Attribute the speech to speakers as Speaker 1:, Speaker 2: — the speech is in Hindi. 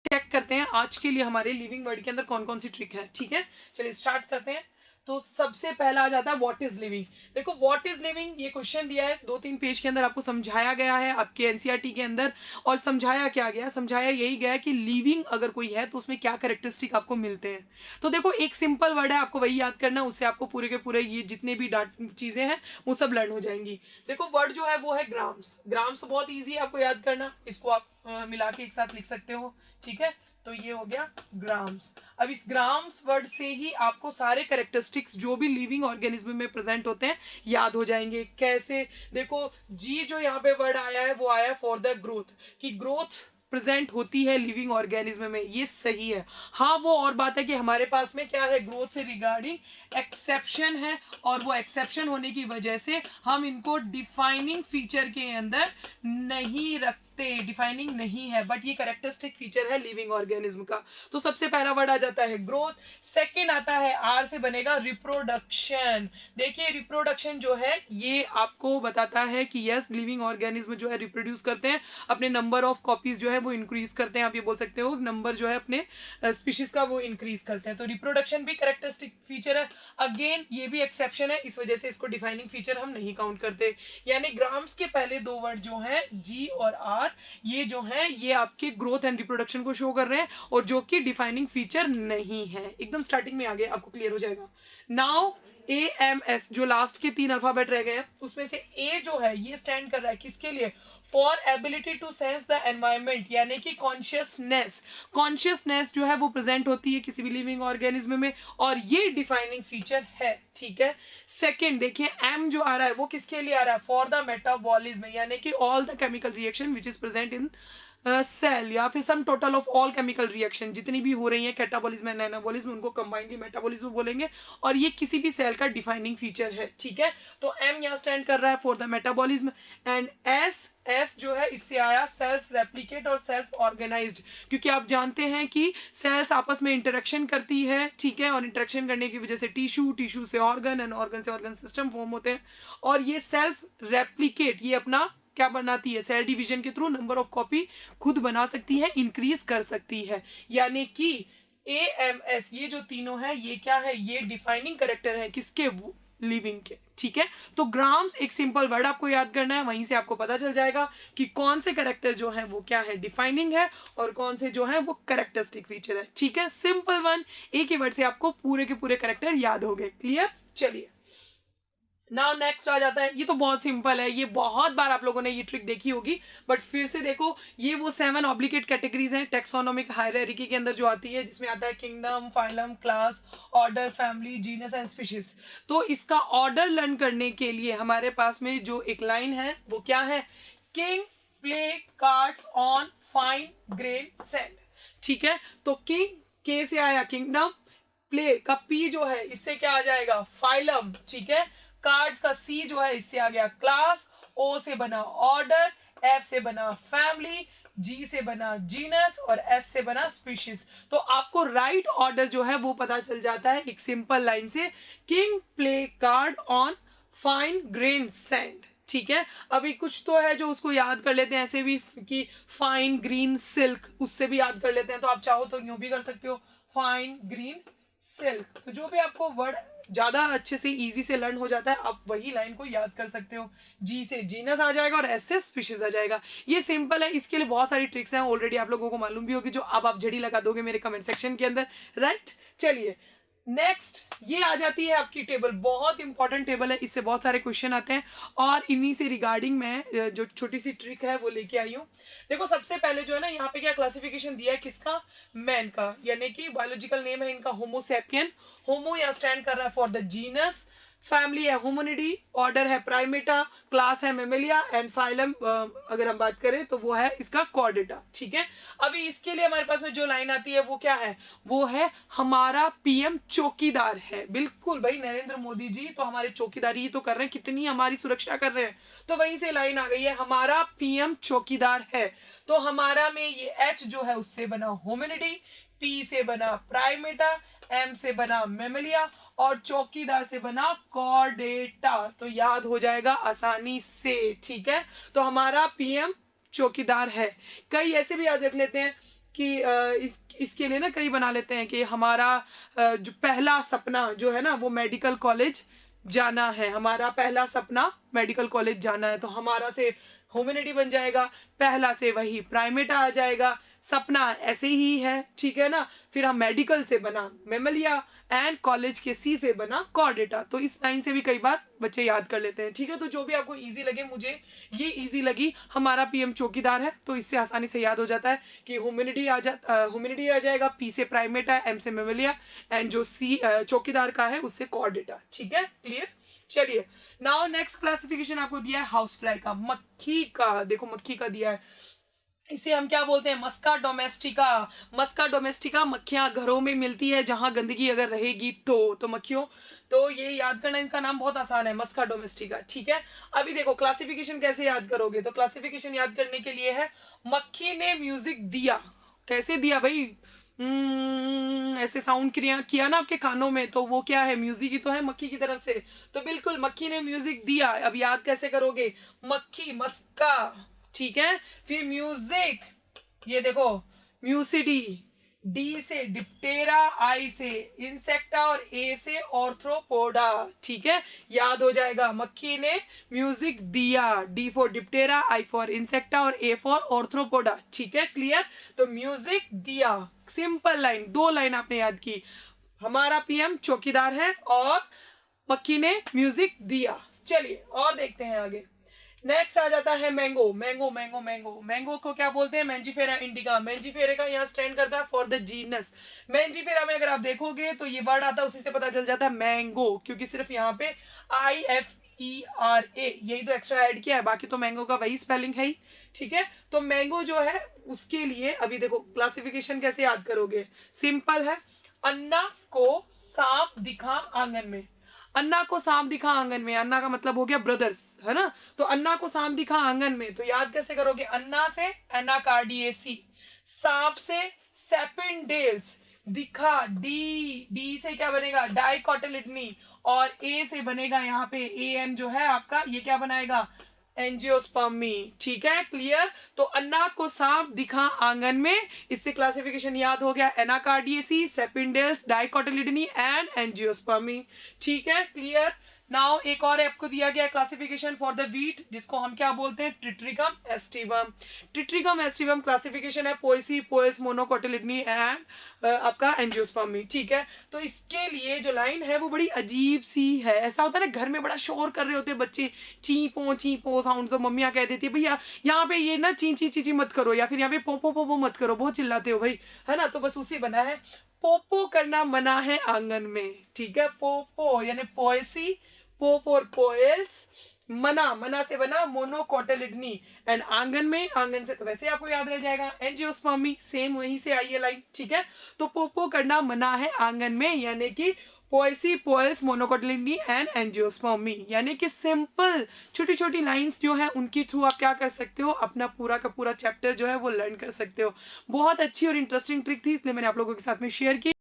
Speaker 1: चेक करते हैं आज के लिए हमारे लिविंग वर्ड के अंदर कौन कौन सी ट्रिक है। ठीक है, चलिए स्टार्ट करते हैं। तो सबसे पहला आ जाता है व्हाट इज लिविंग। देखो व्हाट इज लिविंग, ये क्वेश्चन दिया है 2-3 पेज के अंदर, आपको समझाया गया है आपके एनसीईआरटी के अंदर। और समझाया क्या गया, समझाया यही गया कि लिविंग अगर कोई है तो उसमें क्या कैरेक्टरिस्टिक आपको मिलते हैं। तो देखो एक सिंपल वर्ड है, आपको वही याद करना है, उससे आपको पूरे के पूरे ये जितने भी चीजें हैं वो सब लर्न हो जाएंगी। देखो वर्ड जो है वो है ग्राम्स। ग्राम्स तो बहुत ईजी है आपको याद करना, इसको आप मिला के एक साथ लिख सकते हो। ठीक है, तो ये हो गया ग्राम्स। अब इस ग्राम्स वर्ड से ही आपको सारे कैरेक्टरिस्टिक्स जो भी लिविंग ऑर्गेनिज्म में प्रेजेंट होते हैं याद हो जाएंगे। कैसे, देखो जी जो यहाँ पे वर्ड आया है वो आया फॉर द ग्रोथ, कि ग्रोथ प्रेजेंट होती है लिविंग ऑर्गेनिज्म में, ये सही है। हाँ वो और बात है कि हमारे पास में क्या है, ग्रोथ से रिगार्डिंग एक्सेप्शन है, और वो एक्सेप्शन होने की वजह से हम इनको डिफाइनिंग फीचर के अंदर नहीं रखते, डिफाइनिंग नहीं है, बट ये कैरेक्टरिस्टिक फीचर है लिविंग ऑर्गेनिज्म का। तो सबसे पहला वर्ड आ जाता है ग्रोथ। सेकंड आता है आर से बनेगा रिप्रोडक्शन। देखिए रिप्रोडक्शन जो है ये आपको बताता है कि यस लिविंग ऑर्गेनिज्म जो है रिप्रोड्यूस करते हैं, अपने नंबर ऑफ कॉपीज जो है वो इंक्रीज करते हैं। आप ये बोल सकते हो नंबर जो है अपने स्पीशीज का वो इंक्रीज करते हैं। तो रिप्रोडक्शन भी कैरेक्टरिस्टिक फीचर है। अगेन ये भी एक्सेप्शन है, इस वजह से इसको डिफाइनिंग फीचर हम नहीं काउंट करते। यानी ग्राम्स के पहले दो वर्ड जो हैं जी और आर, ये जो है ये आपके ग्रोथ एंड रिप्रोडक्शन को शो कर रहे हैं, और जो कि डिफाइनिंग फीचर नहीं है। एकदम स्टार्टिंग में आगे आपको क्लियर हो जाएगा। नाउ ए एम एस जो लास्ट के 3 अल्फाबेट रह गए हैं, उसमें से ए जो है ये स्टैंड कर रहा है किसके लिए, for ability to sense the environment, यानी कि कॉन्शियसनेस। कॉन्शियसनेस जो है वो प्रेजेंट होती है किसी भी लिविंग ऑर्गेनिज्म में, और ये डिफाइनिंग फीचर है। ठीक है, सेकेंड देखिए एम जो आ रहा है वो किसके लिए आ रहा है, फॉर द मेटाबॉलिज्म, यानी कि all the chemical reaction which is present in cell, या फिर sum total of all chemical reaction जितनी भी हो रही है कैटाबॉलिज्म एंड एनाबॉलिज्म, उनको कंबाइंडली मेटाबॉलिज्म बोलेंगे, और ये किसी भी सेल का डिफाइनिंग फीचर है। ठीक है, तो एम यहाँ स्टैंड कर रहा है for the metabolism. And S, S जो है इससे आया सेल्फ रेप्लिकेट और सेल्फ ऑर्गेनाइज्ड, क्योंकि आप जानते हैं कि सेल्स आपस में इंटरेक्शन करती है। ठीक है, और इंटरेक्शन करने की वजह से टिश्यू, टिश्यू से ऑर्गन, एंड ऑर्गन से ऑर्गन सिस्टम फॉर्म होते हैं। और ये सेल्फ रेप्लिकेट ये अपना क्या बनाती है, सेल डिवीजन के थ्रू नंबर ऑफ कॉपी खुद बना सकती है, इंक्रीज कर सकती है। यानी कि ए एम एस ये जो तीनों है ये क्या है, ये डिफाइनिंग करेक्टर है किसके, लिविंग के। ठीक है, तो ग्राम्स एक सिंपल वर्ड आपको याद करना है, वहीं से आपको पता चल जाएगा कि कौन से करेक्टर जो है वो क्या है, डिफाइनिंग है, और कौन से जो है वो कैरेक्टरिस्टिक फीचर है। ठीक है, सिंपल वन, एक ही वर्ड से आपको पूरे के पूरे करेक्टर याद हो गए। क्लियर, चलिए नाउ नेक्स्ट आ जाता है। ये तो बहुत सिंपल है, ये बहुत बार आप लोगों ने ये ट्रिक देखी होगी, बट फिर से देखो, ये वो 7 ऑब्लिगेट कैटेगरीज हैं टेक्सोनोमिक हायरार्की के अंदर जो आती है, जिसमें आता है kingdom, phylum, class, order, family, genus and species. तो इसका ऑर्डर लर्न करने के लिए हमारे पास में जो एक लाइन है वो क्या है, king play cards on fine grain sand. ठीक है, तो किंग के से आया किंगडम, प्ले का पी जो है इससे क्या आ जाएगा, फाइलम। ठीक है, कार्ड्स का सी जो है इससे आ गया क्लास, ओ से बना ऑर्डर, एफ से बना फैमिली, जी से बना जीनस, और एस से बना स्पीशीज। तो आपको राइट ऑर्डर जो है वो पता चल जाता है एक सिंपल लाइन से, king play card on fine grain sand. ठीक है, अभी कुछ तो है जो उसको याद कर लेते हैं ऐसे भी, कि फाइन ग्रीन सिल्क, उससे भी याद कर लेते हैं। तो आप चाहो तो यूं भी कर सकते हो, फाइन ग्रीन सिल्क। तो जो भी आपको वर्ड ज्यादा अच्छे से इजी से लर्न हो जाता है, आप वही लाइन को याद कर सकते हो। जी से जीनस आ जाएगा, और एस से स्पीशीज आ जाएगा। ये सिंपल है, इसके लिए बहुत सारी ट्रिक्स हैं, ऑलरेडी आप लोगों को मालूम भी होगी, जो अब आप झड़ी लगा दोगे मेरे कमेंट सेक्शन के अंदर। राइट, चलिए नेक्स्ट ये आ जाती है आपकी टेबल, बहुत इंपॉर्टेंट टेबल है, इससे बहुत सारे क्वेश्चन आते हैं, और इन्हीं से रिगार्डिंग मैं जो छोटी सी ट्रिक है वो लेके आई हूँ। देखो सबसे पहले जो है ना, यहाँ पे क्या क्लासिफिकेशन दिया है किसका, मैन का, यानी कि बायोलॉजिकल नेम है इनका होमोसेपियन। होमो यहाँ स्टैंड कर रहा है फॉर द जीनस, फैमिली है होमोनिडी, ऑर्डर है प्राइमेटा, क्लास है मेमेलिया, एंड फाइलम अगर हम बात करें तो वो है इसका कॉर्डेटा। ठीक है, अभी इसके लिए हमारे पास में जो लाइन आती है वो क्या है, वो है हमारा पीएम चौकीदार है। बिल्कुल भाई, नरेंद्र मोदी जी तो हमारे चौकीदारी ही तो कर रहे हैं, कितनी हमारी सुरक्षा कर रहे हैं। तो वहीं से लाइन आ गई है, हमारा पीएम चौकीदार है। तो हमारा में ये एच जो है उससे बना होमिनिडी, पी से बना प्राइमेटा, एम से बना मेमेलिया, और चौकीदार से बना कॉर्डेटा। तो याद हो जाएगा आसानी से। ठीक है, तो हमारा पीएम चौकीदार है। कई ऐसे भी याद रख लेते हैं कि इसके लिए ना कई बना लेते हैं कि हमारा जो पहला सपना जो है ना वो मेडिकल कॉलेज जाना है, हमारा पहला सपना मेडिकल कॉलेज जाना है, तो हमारा से ह्यूमैनिटी बन जाएगा, पहला से वही प्राइमेट आ जाएगा, सपना ऐसे ही है, ठीक है ना। फिर हम मेडिकल से बना मेमलिया एंड कॉलेज के सी से बना कॉर्डेटा। तो इस लाइन से भी कई बार बच्चे याद कर लेते हैं, ठीक है। तो जो भी आपको इजी लगे, मुझे ये इजी लगी, हमारा पीएम चौकीदार है, तो इससे आसानी से याद हो जाता है कि ह्यूमैनिटी आ जाएगा, पी से प्राइमेट है, एम से मेमलिया एंड जो सी चौकीदार का है उससे कॉर्डेटा, ठीक है, क्लियर। चलिए नाउ नेक्स्ट क्लासिफिकेशन आपको दिया है हाउस फ्लाई का, मक्खी का। देखो मक्खी का दिया है, इसे हम क्या बोलते हैं, मस्का डोमेस्टिका। मस्का डोमेस्टिका मक्खियां घरों में मिलती है जहां गंदगी अगर रहेगी तो मक्खियों, तो ये याद करना, इनका नाम बहुत आसान है, मस्का डोमेस्टिका, ठीक है। अभी देखो क्लासिफिकेशन कैसे याद करोगे, तो क्लासिफिकेशन याद करने के लिए है, मक्खी ने म्यूजिक दिया। कैसे दिया भाई, ऐसे साउंड किया ना आपके कानों में, तो वो क्या है, म्यूजिक ही तो है मक्खी की तरफ से। तो बिल्कुल मक्खी ने म्यूजिक दिया। अब याद कैसे करोगे, मक्खी मस्का, ठीक है। फिर म्यूजिक, ये देखो म्यूसिडी, डी से डिप्टेरा, आई से इंसेक्टा और ए से ऑर्थ्रोपोडा, ठीक है, याद हो जाएगा। मक्खी ने म्यूजिक दिया, D for Diptera, I for insecta और ए फॉर ऑर्थ्रोपोडा, ठीक है, क्लियर। तो म्यूजिक दिया, सिंपल लाइन, 2 लाइन आपने याद की, हमारा पीएम चौकीदार है और मक्खी ने म्यूजिक दिया। चलिए और देखते हैं आगे। नेक्स्ट आ जाता है mango. Mango mango mango mango को क्या बोलते हैं, मैंजीफेरा इंडिका। मैंजीफेरा का यहाँ स्टैंड करता है फॉर द जीनस। मैंजीफेरा में अगर आप देखोगे तो ये वर्ड आता है, उसी से पता चल जाता है मैंगो, क्योंकि सिर्फ यहाँ पे IFERA यही तो एक्स्ट्रा ऐड किया है, बाकी तो मैंगो का वही स्पेलिंग है ही, ठीक है। तो मैंगो जो है उसके लिए अभी देखो क्लासिफिकेशन कैसे याद करोगे, सिंपल है। अन्ना को सांप दिखा आंगन में, अन्ना को सांप दिखा आंगन में, अन्ना का मतलब हो गया ब्रदर्स, है ना। तो अन्ना को सांप दिखा आंगन में, तो याद कैसे करोगे, अन्ना से एनाकार्डियेसी, सांप से सेपिनडेल्स, दिखा डी से क्या बनेगा, डाइकोटिलिडनी, और ए से बनेगा यहाँ पे AN जो है आपका, ये क्या बनाएगा, एंजियोस्पर्मी, ठीक है, क्लियर। तो अन्ना को सांप दिखा आंगन में, इससे क्लासिफिकेशन याद हो गया, एनाकार्डियेसी, सेपिनडेल्स, डाइकोटिलिडनी एंड एंजियोस्पर्मी, ठीक है, क्लियर। नाउ एक और आपको दिया गया क्लासिफिकेशन फॉर द वीट, जिसको हम क्या बोलते हैं, ट्रिट्रिगम एस्टिवम। ट्रिट्रिगम एस्टिवम क्लासिफिकेशन है पोएसी, पोएस, मोनोकोटिलिडनी एंड आपका एंजियोस्पर्मी, ठीक है। तो इसके लिए जो लाइन है वो बड़ी अजीब सी है। ऐसा होता है ना घर में बड़ा शोर कर रहे होते हैं बच्चे, ची पो साउंड, तो मम्मियाँ कह देती है भैया यहाँ पे ये ना ची ची मत करो, या फिर यहाँ पे पो पो मत करो, बहुत चिल्लाते हो भाई, है ना। तो बस उसी बना है, पोपो करना मना है आंगन में, ठीक है। पोपो यानी पोएसी, पो फॉर पोएल्स, मना से बना मोनोकोटिलिडनी एंड आंगन में, आंगन से तो वैसे आपको याद रह जाएगा एंजियोस्पर्मी, सेम वहीं से आई है लाइन, ठीक है। तो पोपो करना मना है आंगन में, यानी कि पोएसी, पोएल्स, मोनोकोटिलिडनी एंड एंजियोस्पर्मी, यानी कि सिंपल छोटी छोटी लाइंस जो है उनके थ्रू आप क्या कर सकते हो, अपना पूरा का पूरा चैप्टर जो है वो लर्न कर सकते हो। बहुत अच्छी और इंटरेस्टिंग ट्रिक थी, इसलिए मैंने आप लोगों के साथ में शेयर की।